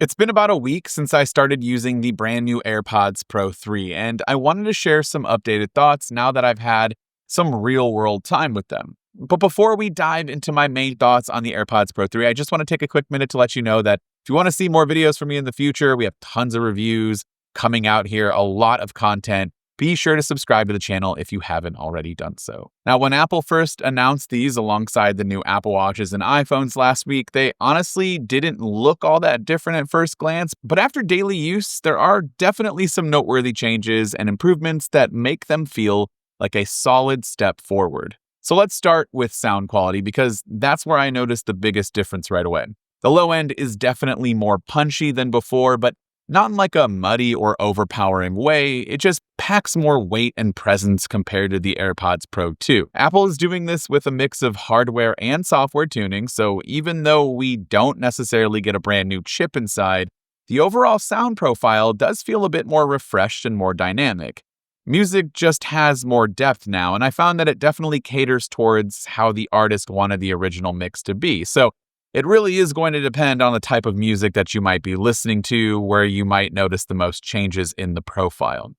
It's been about a week since I started using the brand new AirPods Pro 3, and I wanted to share some updated thoughts now that I've had some real world time with them. But before we dive into my main thoughts on the AirPods Pro 3, I just want to take a quick minute to let you know that if you want to see more videos from me in the future, we have tons of reviews coming out here, a lot of content. Be sure to subscribe to the channel if you haven't already done so. Now, when Apple first announced these alongside the new Apple Watches and iPhones last week, they honestly didn't look all that different at first glance, but after daily use, there are definitely some noteworthy changes and improvements that make them feel like a solid step forward. So let's start with sound quality because that's where I noticed the biggest difference right away. The low end is definitely more punchy than before, but not in like a muddy or overpowering way, it just packs more weight and presence compared to the AirPods Pro 2. Apple is doing this with a mix of hardware and software tuning, so even though we don't necessarily get a brand new chip inside, the overall sound profile does feel a bit more refreshed and more dynamic. Music just has more depth now, and I found that it definitely caters towards how the artist wanted the original mix to be. So it really is going to depend on the type of music that you might be listening to, where you might notice the most changes in the profile.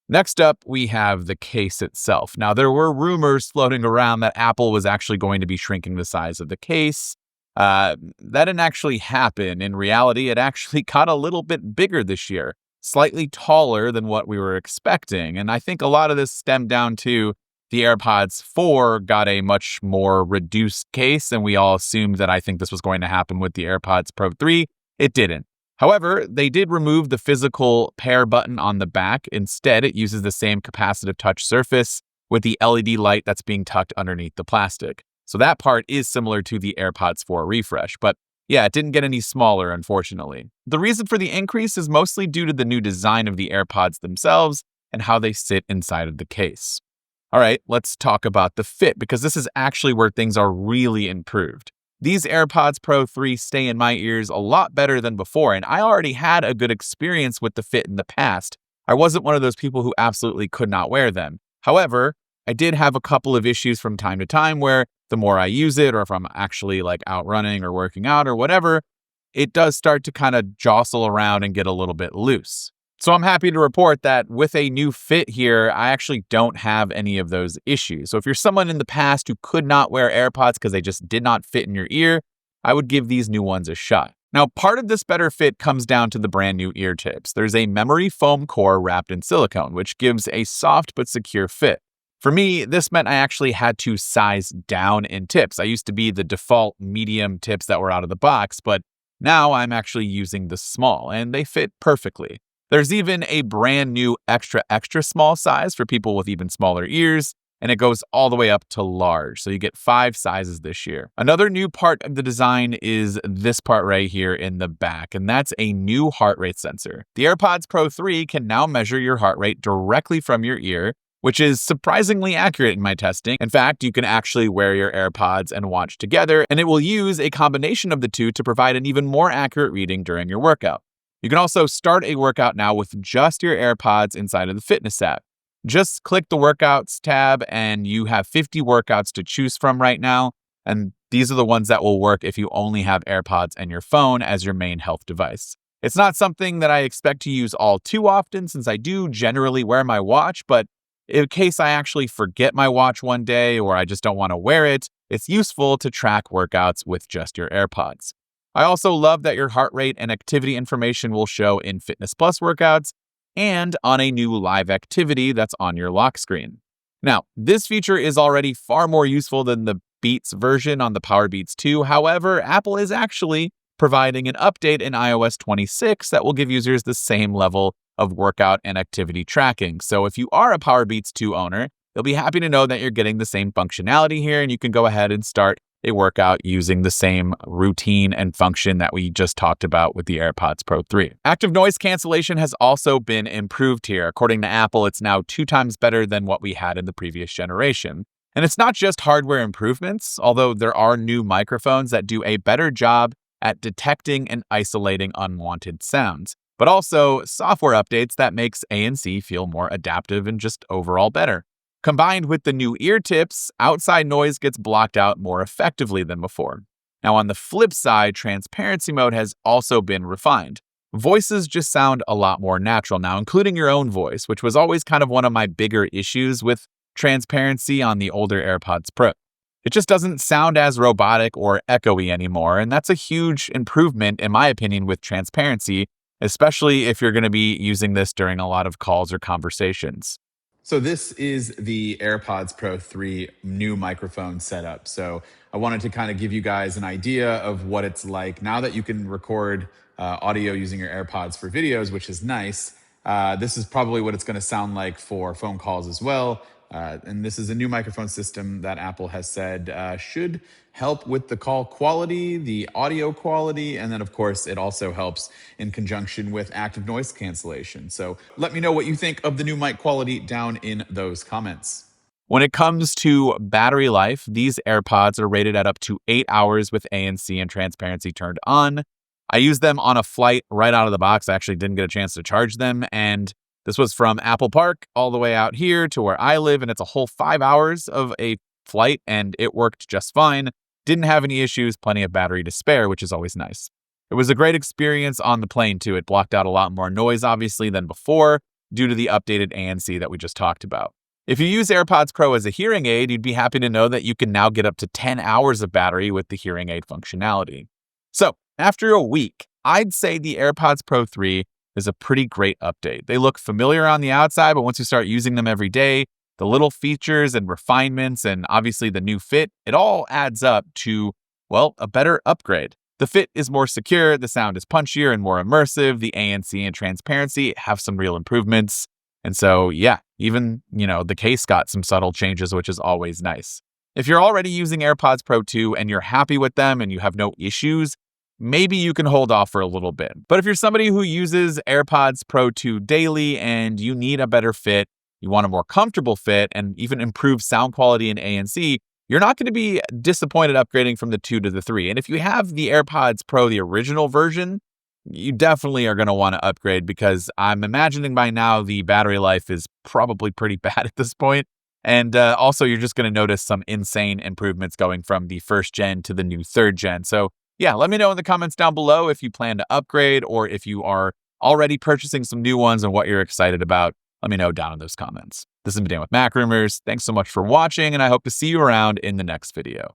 Next up, we have the case itself. Now, there were rumors floating around that Apple was actually going to be shrinking the size of the case. That didn't actually happen. In reality, it actually got a little bit bigger this year, slightly taller than what we were expecting. And I think a lot of this stemmed down to the AirPods 4 got a much more reduced case, and we all assumed that I think this was going to happen with the AirPods Pro 3. It didn't. However, they did remove the physical pair button on the back. Instead, it uses the same capacitive touch surface with the LED light that's being tucked underneath the plastic. So that part is similar to the AirPods 4 refresh, but yeah, it didn't get any smaller, unfortunately. The reason for the increase is mostly due to the new design of the AirPods themselves and how they sit inside of the case. All right, let's talk about the fit, because this is actually where things are really improved. These AirPods Pro 3 stay in my ears a lot better than before, and I already had a good experience with the fit in the past. I wasn't one of those people who absolutely could not wear them. However, I did have a couple of issues from time to time where the more I use it, or if I'm actually like out running or working out or whatever, it does start to kind of jostle around and get a little bit loose. So I'm happy to report that with a new fit here, I actually don't have any of those issues. So if you're someone in the past who could not wear AirPods because they just did not fit in your ear, I would give these new ones a shot. Now, part of this better fit comes down to the brand new ear tips. There's a memory foam core wrapped in silicone, which gives a soft but secure fit. For me, this meant I actually had to size down in tips. I used to be the default medium tips that were out of the box, but now I'm actually using the small, and they fit perfectly. There's even a brand new extra small size for people with even smaller ears, and it goes all the way up to large, so you get 5 sizes this year. Another new part of the design is this part right here in the back, and that's a new heart rate sensor. The AirPods Pro 3 can now measure your heart rate directly from your ear, which is surprisingly accurate in my testing. In fact, you can actually wear your AirPods and watch together, and it will use a combination of the two to provide an even more accurate reading during your workout. You can also start a workout now with just your AirPods inside of the fitness app. Just click the workouts tab and you have 50 workouts to choose from right now. And these are the ones that will work if you only have AirPods and your phone as your main health device. It's not something that I expect to use all too often since I do generally wear my watch, but in case I actually forget my watch one day or I just don't want to wear it, it's useful to track workouts with just your AirPods. I also love that your heart rate and activity information will show in Fitness Plus workouts and on a new live activity that's on your lock screen. Now, this feature is already far more useful than the Beats version on the Power Beats 2. However, Apple is actually providing an update in iOS 26 that will give users the same level of workout and activity tracking. So if you are a Power Beats 2 owner, you'll be happy to know that you're getting the same functionality here, and you can go ahead and start a workout using the same routine and function that we just talked about with the AirPods Pro 3. Active noise cancellation has also been improved here. According to Apple, it's now 2 times better than what we had in the previous generation. And it's not just hardware improvements, although there are new microphones that do a better job at detecting and isolating unwanted sounds, but also software updates that makes ANC feel more adaptive and just overall better. Combined with the new ear tips, outside noise gets blocked out more effectively than before. Now, on the flip side, transparency mode has also been refined. Voices just sound a lot more natural now, including your own voice, which was always kind of one of my bigger issues with transparency on the older AirPods Pro. It just doesn't sound as robotic or echoey anymore, and that's a huge improvement, in my opinion, with transparency, especially if you're going to be using this during a lot of calls or conversations. So this is the AirPods Pro 3 new microphone setup. So I wanted to kind of give you guys an idea of what it's like now that you can record audio using your AirPods for videos, which is nice. This is probably what it's going to sound like for phone calls as well. And this is a new microphone system that Apple has said should help with the call quality, the audio quality, and then of course it also helps in conjunction with active noise cancellation. So let me know what you think of the new mic quality down in those comments. When it comes to battery life, these AirPods are rated at up to 8 hours with ANC and Transparency turned on. I used them on a flight right out of the box. I actually didn't get a chance to charge them, and this was from Apple Park all the way out here to where I live, and it's a whole 5 hours of a flight, and it worked just fine. Didn't have any issues, plenty of battery to spare, which is always nice. It was a great experience on the plane, too. It blocked out a lot more noise, obviously, than before, due to the updated ANC that we just talked about. If you use AirPods Pro as a hearing aid, you'd be happy to know that you can now get up to 10 hours of battery with the hearing aid functionality. So, after a week, I'd say the AirPods Pro 3 is a pretty great update. They look familiar on the outside, but once you start using them every day, the little features and refinements and obviously the new fit, it all adds up to, well, a better upgrade. The fit is more secure, the sound is punchier and more immersive, the ANC and Transparency have some real improvements. And so, yeah, even, the case got some subtle changes, which is always nice. If you're already using AirPods Pro 2 and you're happy with them and you have no issues, maybe you can hold off for a little bit. But if you're somebody who uses AirPods Pro 2 daily and you need a better fit, you want a more comfortable fit and even improved sound quality in ANC, you're not going to be disappointed upgrading from the 2 to the 3. And if you have the AirPods Pro, the original version, you definitely are going to want to upgrade because I'm imagining by now the battery life is probably pretty bad at this point. And also, you're just going to notice some insane improvements going from the first gen to the new third gen. So yeah, let me know in the comments down below if you plan to upgrade or if you are already purchasing some new ones and what you're excited about. Let me know down in those comments. This has been Dan with MacRumors. Thanks so much for watching, and I hope to see you around in the next video.